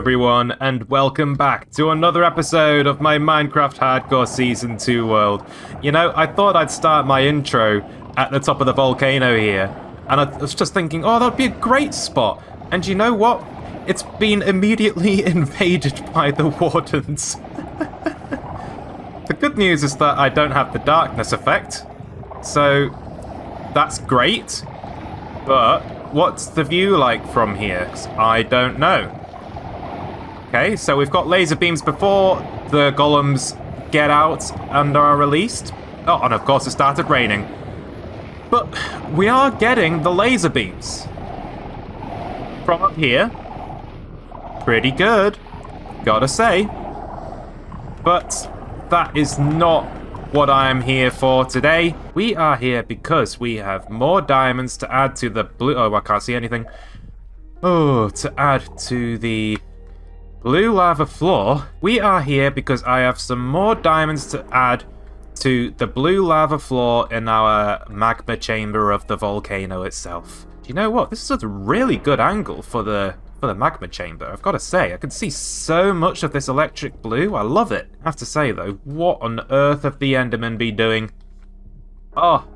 everyone, and welcome back to another episode of my Minecraft Hardcore Season 2 world. You know, I thought I'd start my intro at the top of the volcano here, and I was just thinking, oh, that'd be a great spot. And you know what? It's been immediately invaded by the Wardens. The good news is that I don't have the darkness effect, so that's great. But what's the view like from here? I don't know. Okay, so we've got laser beams before the golems get out and are released. Oh, and of course it started raining. But we are getting the laser beams from up here. Pretty good, gotta say. But that is not what I am here for today. We are here because we have more diamonds to add to the blue... Oh, I can't see anything. Oh, to add to the blue lava floor. We are here because I have some more diamonds to add to the blue lava floor in our magma chamber of the volcano itself. Do you know what? This is a really good angle for the magma chamber, I've got to say. I can see so much of this electric blue. I love it. I have to say, though, what on earth have the Endermen be doing? Oh,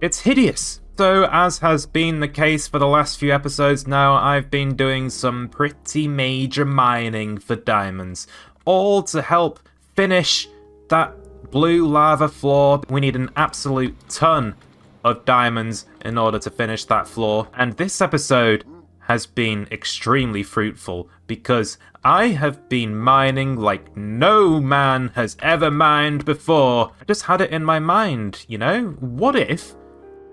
it's hideous. So, as has been the case for the last few episodes now, I've been doing some pretty major mining for diamonds, all to help finish that blue lava floor. We need an absolute ton of diamonds in order to finish that floor, and this episode has been extremely fruitful because I have been mining like no man has ever mined before. I just had it in my mind, you know? What if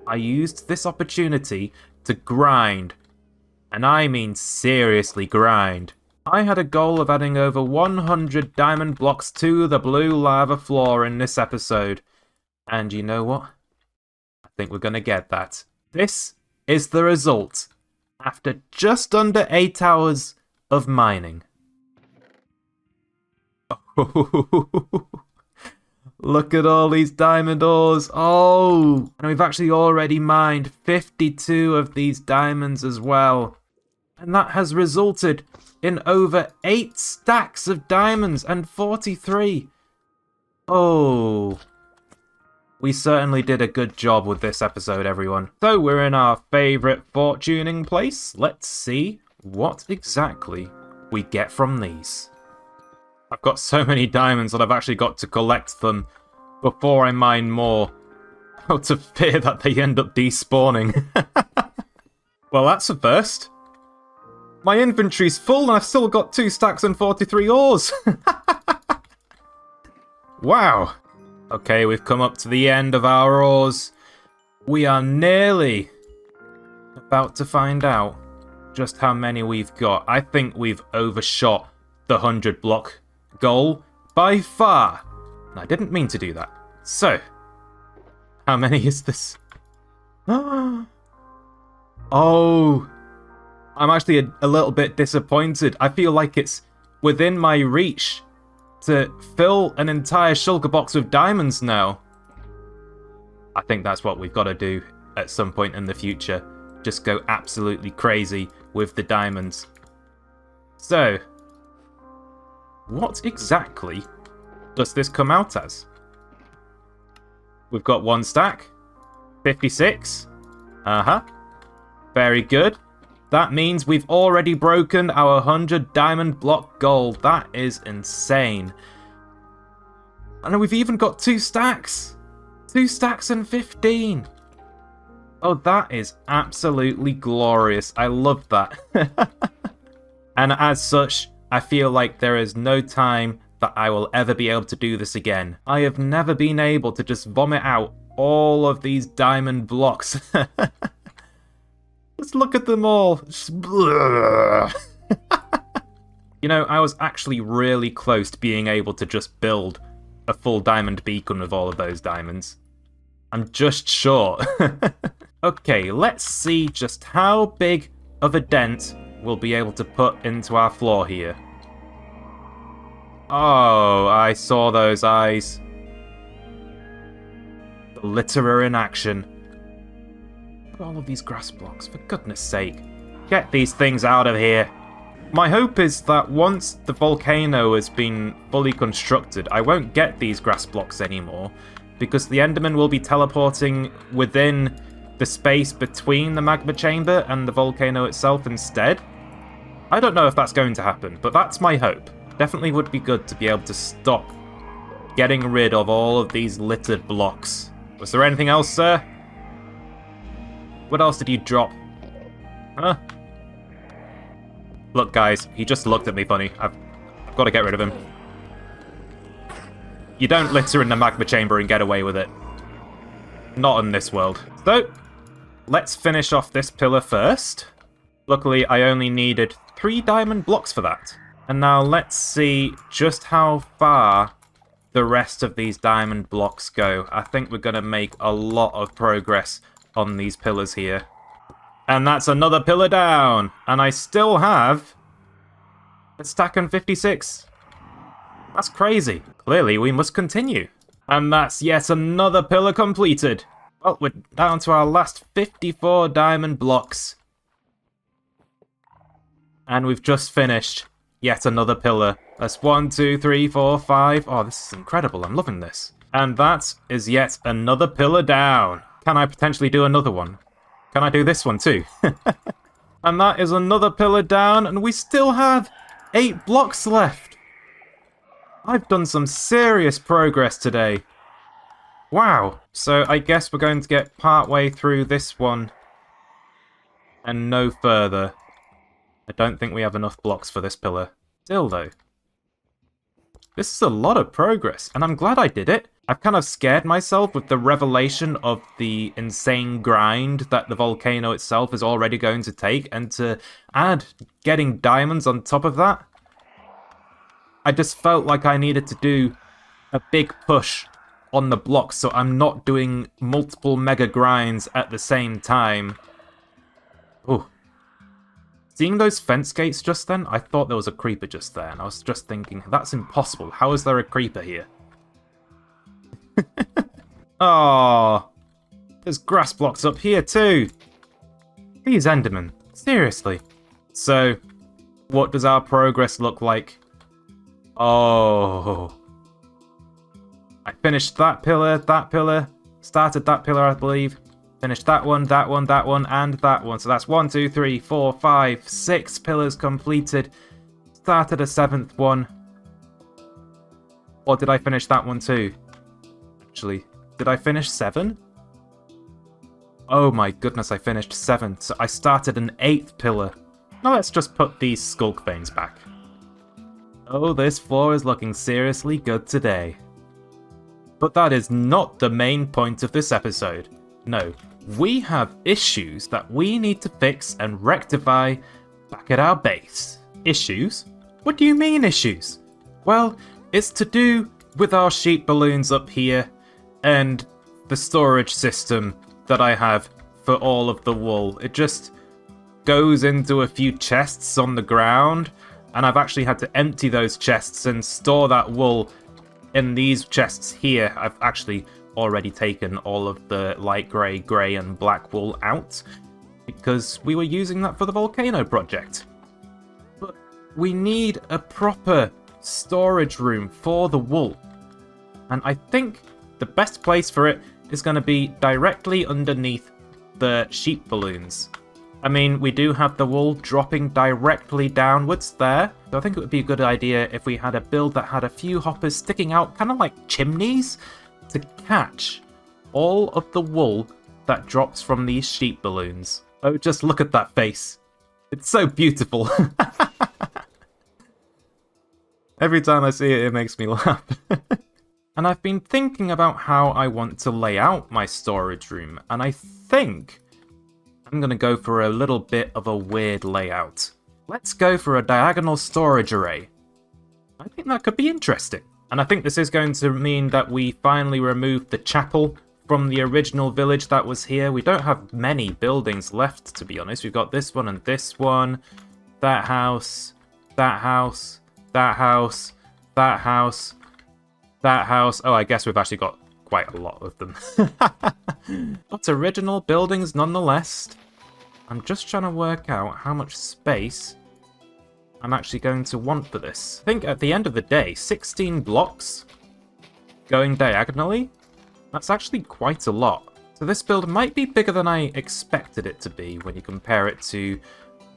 I used this opportunity to grind? And I mean seriously grind. I had a goal of adding over 100 diamond blocks to the blue lava floor in this episode. And you know what? I think we're gonna get that. This is the result after just under 8 hours of mining. Look at all these diamond ores. Oh, and we've actually already mined 52 of these diamonds as well. And that has resulted in over 8 stacks of diamonds and 43. Oh, we certainly did a good job with this episode, everyone. So we're in our favourite fortuning place. Let's see what exactly we get from these. I've got so many diamonds that I've actually got to collect them before I mine more, out of fear that they end up despawning. Well, that's a first. My inventory's full and I've still got 2 stacks and 43 ores. Wow. Okay, we've come up to the end of our ores. We are nearly about to find out just how many we've got. I think we've overshot the 100 block goal by far. And I didn't mean to do that. So, how many is this? Oh, I'm actually a little bit disappointed. I feel like it's within my reach to fill an entire shulker box with diamonds now. I think that's what we've got to do at some point in the future. Just go absolutely crazy with the diamonds. So, what exactly does this come out as? We've got 1 stack. 56. Uh-huh. Very good. That means we've already broken our 100 diamond block goal. That is insane. And we've even got 2 stacks. 2 stacks and 15. Oh, that is absolutely glorious. I love that. And as such, I feel like there is no time that I will ever be able to do this again. I have never been able to just vomit out all of these diamond blocks. Let's look at them all. You know, I was actually really close to being able to just build a full diamond beacon with all of those diamonds. I'm just short. Okay, let's see just how big of a dent we'll be able to put into our floor here. Oh, I saw those eyes. The litter in action. All of these grass blocks, for goodness sake. Get these things out of here. My hope is that once the volcano has been fully constructed, I won't get these grass blocks anymore, because the Enderman will be teleporting within the space between the magma chamber and the volcano itself instead. I don't know if that's going to happen, but that's my hope. Definitely would be good to be able to stop getting rid of all of these littered blocks. Was there anything else, sir? What else did you drop? Huh? Look, guys, he just looked at me funny. I've got to get rid of him. You don't litter in the magma chamber and get away with it. Not in this world. So, let's finish off this pillar first. Luckily, I only needed 3 diamond blocks for that. And now let's see just how far the rest of these diamond blocks go. I think we're going to make a lot of progress on these pillars here. And that's another pillar down. And I still have a stack on 56. That's crazy. Clearly, we must continue. And that's yet another pillar completed. Well, we're down to our last 54 diamond blocks. And we've just finished yet another pillar. That's 1, 2, 3, 4, 5. Oh, this is incredible. I'm loving this. And that is yet another pillar down. Can I potentially do another one? Can I do this one too? And that is another pillar down, and we still have 8 blocks left. I've done some serious progress today. Wow. So I guess we're going to get partway through this one and no further. I don't think we have enough blocks for this pillar. Still though, this is a lot of progress, and I'm glad I did it. I've kind of scared myself with the revelation of the insane grind that the volcano itself is already going to take, and to add getting diamonds on top of that, I just felt like I needed to do a big push on the blocks so I'm not doing multiple mega grinds at the same time. Ooh. Seeing those fence gates just then, I thought there was a creeper just there, and I was just thinking, that's impossible. How is there a creeper here? Oh, there's grass blocks up here too. These Endermen, seriously. So, what does our progress look like? Oh, I finished that pillar, started that pillar, I believe. Finished that one, that one, that one, and that one. So that's 1, 2, 3, 4, 5, 6 pillars completed. Started a 7th one. Or did I finish that one too? Actually, did I finish 7? Oh my goodness, I finished 7. So I started an 8th pillar. Now let's just put these skulk veins back. Oh, this floor is looking seriously good today. But that is not the main point of this episode. No, we have issues that we need to fix and rectify back at our base. Issues? What do you mean issues? Well, it's to do with our sheep balloons up here and the storage system that I have for all of the wool. It just goes into a few chests on the ground, and I've actually had to empty those chests and store that wool in these chests here. I've actually already taken all of the light grey, grey and black wool out because we were using that for the volcano project. But we need a proper storage room for the wool, and I think the best place for it is going to be directly underneath the sheep balloons. I mean, we do have the wool dropping directly downwards there, so I think it would be a good idea if we had a build that had a few hoppers sticking out, kind of like chimneys, to catch all of the wool that drops from these sheep balloons. Oh, just look at that face. It's so beautiful. Every time I see it, it makes me laugh. And I've been thinking about how I want to lay out my storage room, and I think I'm going to go for a little bit of a weird layout. Let's go for a diagonal storage array. I think that could be interesting. And I think this is going to mean that we finally remove the chapel from the original village that was here. We don't have many buildings left, to be honest. We've got this one and this one, that house, that house, that house, that house, that house. Oh, I guess we've actually got quite a lot of them. But original buildings nonetheless. I'm just trying to work out how much space I'm actually going to want for this. I think at the end of the day, 16 blocks going diagonally, that's actually quite a lot. So this build might be bigger than I expected it to be when you compare it to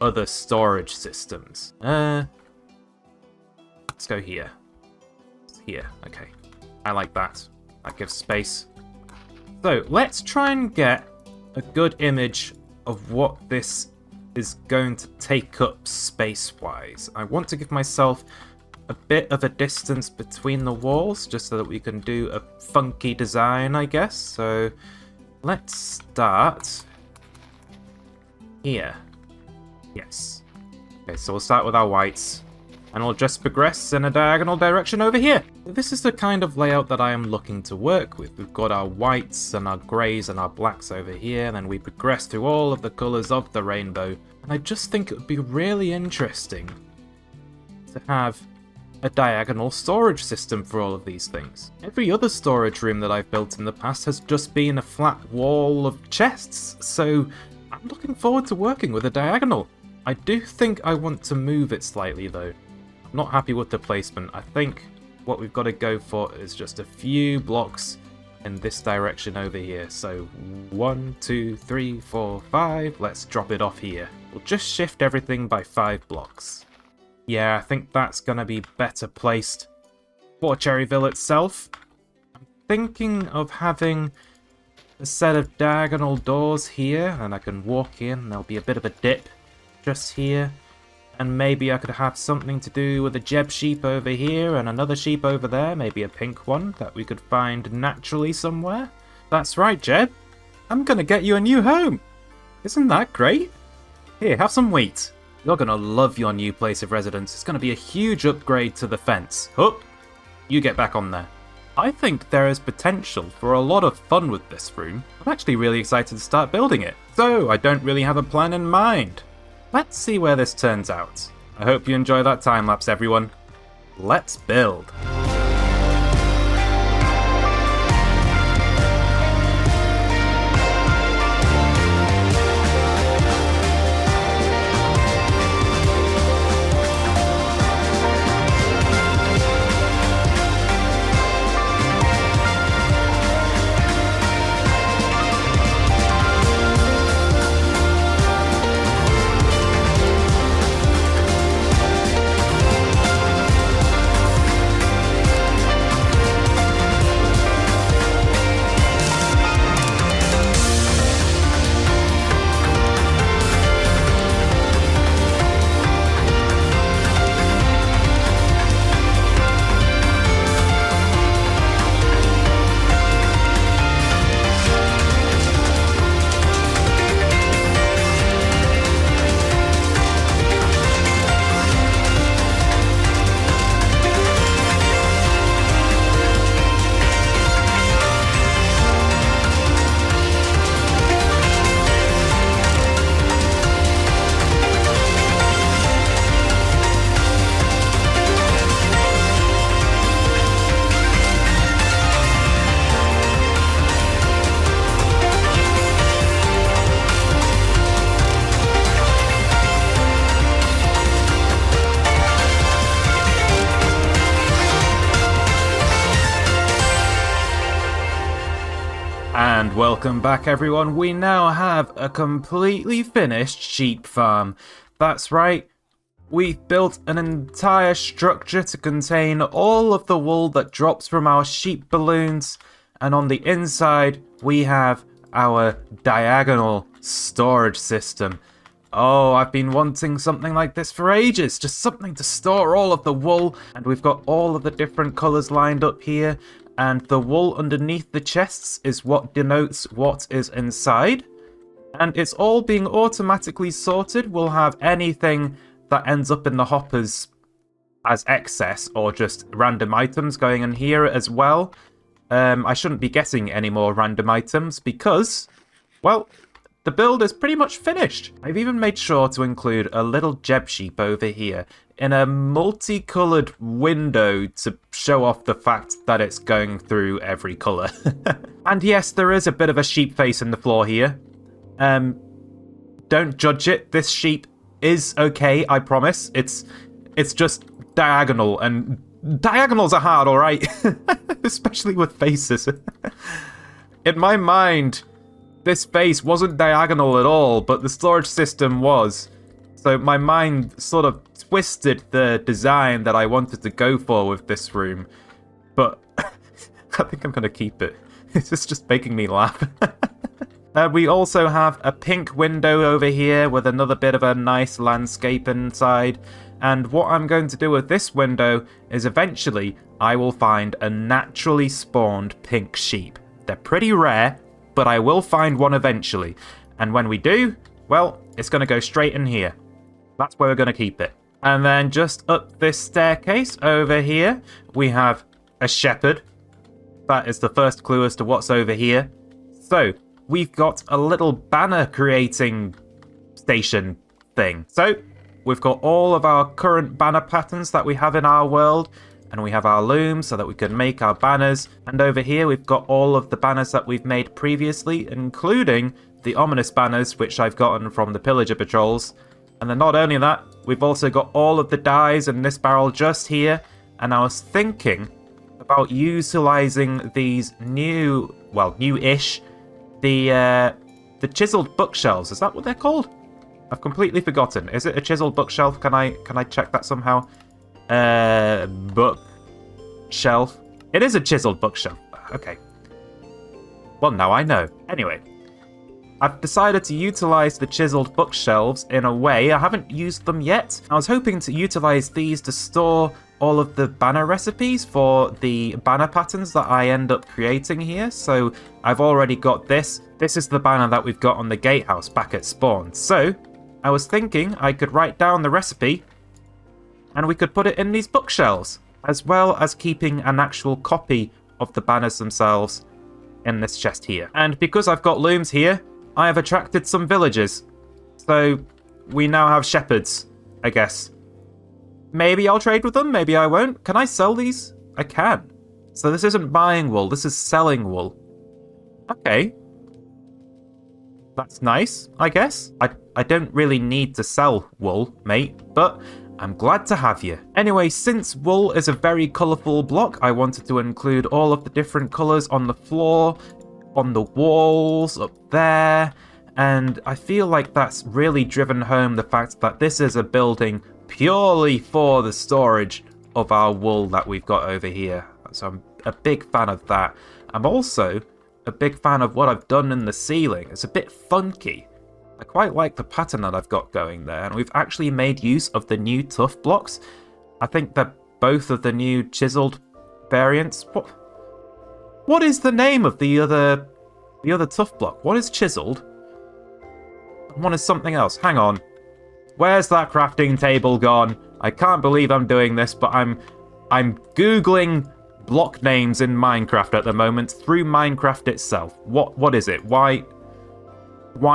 other storage systems. Let's go here. Here, okay. I like that. That gives space. So let's try and get a good image of what this is going to take up space-wise. I want to give myself a bit of a distance between the walls, just so that we can do a funky design, I guess. So let's start here. Yes. Okay, so we'll start with our whites, and we'll just progress in a diagonal direction over here. This is the kind of layout that I am looking to work with. We've got our whites and our greys and our blacks over here, and then we progress through all of the colours of the rainbow. And I just think it would be really interesting to have a diagonal storage system for all of these things. Every other storage room that I've built in the past has just been a flat wall of chests, so I'm looking forward to working with a diagonal. I do think I want to move it slightly though. I'm not happy with the placement. I think what we've got to go for is just a few blocks in this direction over here. So 1, 2, 3, 4, 5. Let's drop it off here. We'll just shift everything by 5 blocks. Yeah, I think that's going to be better placed for Cherryville itself. I'm thinking of having a set of diagonal doors here, and I can walk in. There'll be a bit of a dip just here. And maybe I could have something to do with a Jeb sheep over here and another sheep over there, maybe a pink one that we could find naturally somewhere. That's right, Jeb. I'm going to get you a new home. Isn't that great? Here, have some wheat. You're going to love your new place of residence. It's going to be a huge upgrade to the fence. Hup, you get back on there. I think there is potential for a lot of fun with this room. I'm actually really excited to start building it. So, I don't really have a plan in mind. Let's see where this turns out. I hope you enjoy that time lapse, everyone. Let's build. And welcome back, everyone. We now have a completely finished sheep farm. That's right, we've built an entire structure to contain all of the wool that drops from our sheep balloons, and on the inside we have our diagonal storage system. Oh, I've been wanting something like this for ages, just something to store all of the wool, and we've got all of the different colours lined up here, and the wool underneath the chests is what denotes what is inside, and it's all being automatically sorted. We'll have anything that ends up in the hoppers as excess or just random items going in here as well. I shouldn't be getting any more random items because, well, the build is pretty much finished. I've even made sure to include a little Jeb sheep over here in a multicolored window to show off the fact that it's going through every color. And yes, there is a bit of a sheep face in the floor here. Don't judge it. This sheep is okay, I promise. It's It's just diagonal, and diagonals are hard, alright? Especially with faces. In my mind, this face wasn't diagonal at all, but the storage system was. So my mind sort of twisted the design that I wanted to go for with this room. But I think I'm going to keep it. It's just making me laugh. We also have a pink window over here with another bit of a nice landscape inside. And what I'm going to do with this window is eventually I will find a naturally spawned pink sheep. They're pretty rare, but I will find one eventually. And when we do, well, it's going to go straight in here. That's where we're going to keep it. And then just up this staircase over here, we have a shepherd. That is the first clue as to what's over here. So, we've got a little banner creating station thing. So, we've got all of our current banner patterns that we have in our world, and we have our looms so that we can make our banners. And over here, we've got all of the banners that we've made previously, including the ominous banners, which I've gotten from the pillager patrols. And then not only that, we've also got all of the dyes in this barrel just here. And I was thinking about utilizing these new-ish, the chiseled bookshelves. Is that what they're called? I've completely forgotten. Is it a chiseled bookshelf? Can I check that somehow? Bookshelf. It is a chiseled bookshelf. Okay. Well, now I know. Anyway, I've decided to utilize the chiseled bookshelves in a way. I haven't used them yet. I was hoping to utilize these to store all of the banner recipes for the banner patterns that I end up creating here. So I've already got this. This is the banner that we've got on the gatehouse back at spawn. So I was thinking I could write down the recipe and we could put it in these bookshelves, as well as keeping an actual copy of the banners themselves in this chest here. And because I've got looms here, I have attracted some villagers. So we now have shepherds, I guess. Maybe I'll trade with them, maybe I won't. Can I sell these? I can. So this isn't buying wool, this is selling wool. Okay. That's nice, I guess. I don't really need to sell wool, mate, but I'm glad to have you. Anyway, since wool is a very colourful block, I wanted to include all of the different colours on the floor, on the walls, up there, and I feel like that's really driven home the fact that this is a building purely for the storage of our wool that we've got over here. So I'm a big fan of that. I'm also a big fan of what I've done in the ceiling. It's a bit funky. I quite like the pattern that I've got going there, and we've actually made use of the new tough blocks. I think they're both of the new chiseled variants. What is the name of the other tough block? One is chiseled, and one is something else. Hang on. Where's that crafting table gone? I can't believe I'm doing this, but I'm Googling block names in Minecraft at the moment through Minecraft itself. What is it? Why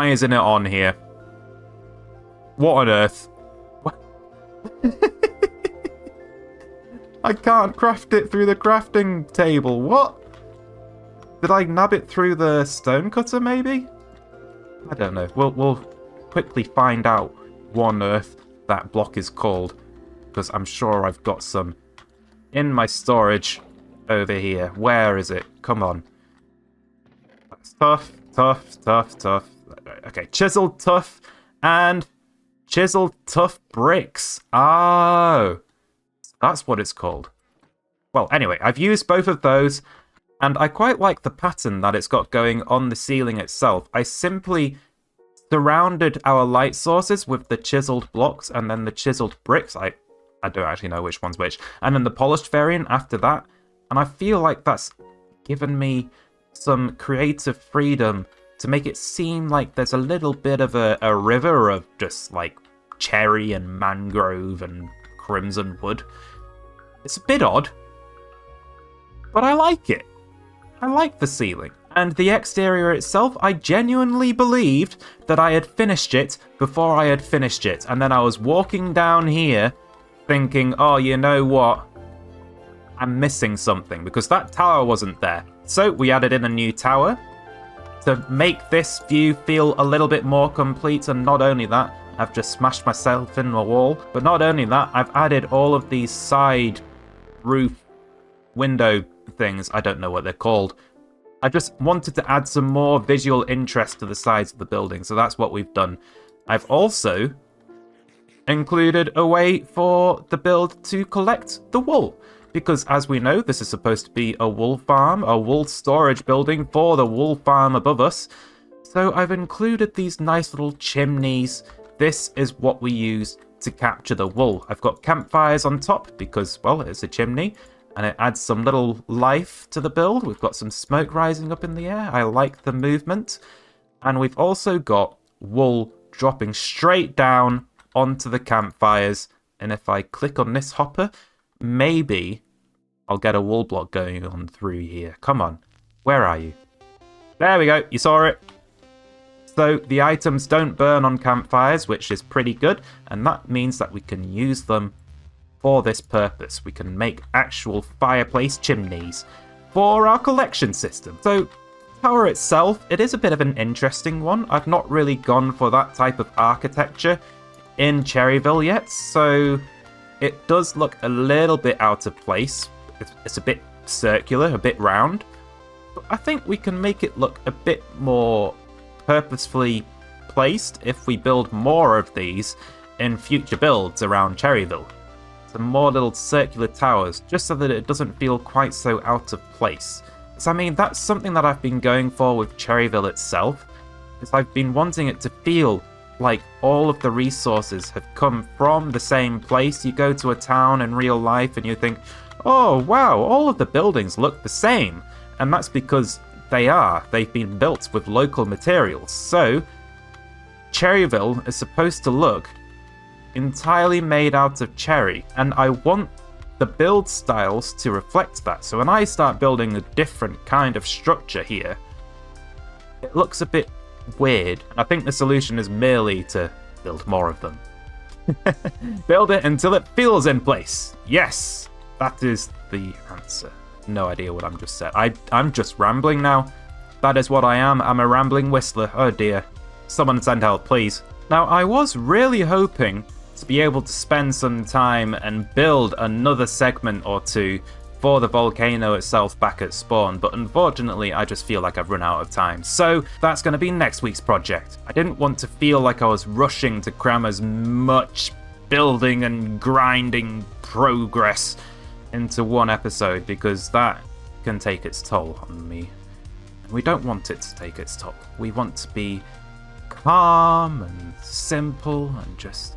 isn't it on here? What on earth? I can't craft it through the crafting table. What? Did I nab it through the stone cutter, maybe? I don't know. We'll quickly find out what on earth that block is called, because I'm sure I've got some in my storage over here. Where is it? Come on. That's tough. Okay, chiseled tough and chiseled tough bricks. Oh, that's what it's called. Well, anyway, I've used both of those, and I quite like the pattern that it's got going on the ceiling itself. I simply surrounded our light sources with the chiseled blocks and then the chiseled bricks. I don't actually know which one's which. And then the polished variant after that. And I feel like that's given me some creative freedom to make it seem like there's a little bit of a river of just like cherry and mangrove and crimson wood. It's a bit odd, but I like it. I like the ceiling. And the exterior itself, I genuinely believed that I had finished it before I had finished it. And then I was walking down here thinking, oh, you know what? I'm missing something because that tower wasn't there. So we added in a new tower to make this view feel a little bit more complete. And not only that, I've just smashed myself in the wall. But not only that, I've added all of these side roof window things. I don't know what they're called. I just wanted to add some more visual interest to the sides of the building, so that's what we've done. I've also included a way for the build to collect the wool, because as we know, this is supposed to be a wool farm, a wool storage building for the wool farm above us. So I've included these nice little chimneys. This is what we use to capture the wool. I've got campfires on top because, well, it's a chimney. And it adds some little life to the build. We've got some smoke rising up in the air. I like the movement. And we've also got wool dropping straight down onto the campfires. And if I click on this hopper, maybe I'll get a wool block going on through here. Come on. Where are you? There we go. You saw it. So the items don't burn on campfires, which is pretty good. And that means that we can use them for this purpose. We can make actual fireplace chimneys for our collection system. So, tower itself, it is a bit of an interesting one. I've not really gone for that type of architecture in Cherryville yet, so it does look a little bit out of place. It's a bit circular, a bit round. But I think we can make it look a bit more purposefully placed if we build more of these in future builds around Cherryville. Some more little circular towers, just so that it doesn't feel quite so out of place. So I mean, that's something that I've been going for with Cherryville itself, is I've been wanting it to feel like all of the resources have come from the same place. You go to a town in real life and you think, oh wow, all of the buildings look the same. And that's because they've been built with local materials. So Cherryville is supposed to look entirely made out of cherry, and I want the build styles to reflect that. So when I start building a different kind of structure here, it looks a bit weird. I think the solution is merely to build more of them. Build it until it feels in place. Yes, that is the answer. No idea what I'm just said. I'm just rambling now. That is what I am. I'm a rambling whistler. Oh dear. Someone send help, please. Now, I was really hoping to be able to spend some time and build another segment or two for the volcano itself back at spawn, but unfortunately I just feel like I've run out of time. So that's going to be next week's project. I didn't want to feel like I was rushing to cram as much building and grinding progress into one episode, because that can take its toll on me. And we don't want it to take its toll. We want to be calm and simple and just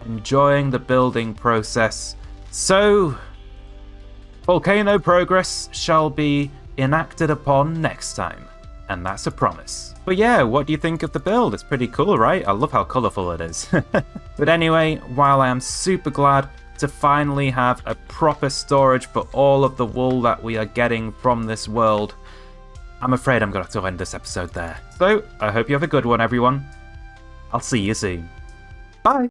enjoying the building process. So, volcano progress shall be enacted upon next time, and that's a promise. But yeah, what do you think of the build? It's pretty cool, right? I love how colourful it is. But anyway, while I am super glad to finally have a proper storage for all of the wool that we are getting from this world, I'm afraid I'm going to have to end this episode there. So, I hope you have a good one, everyone. I'll see you soon. Bye!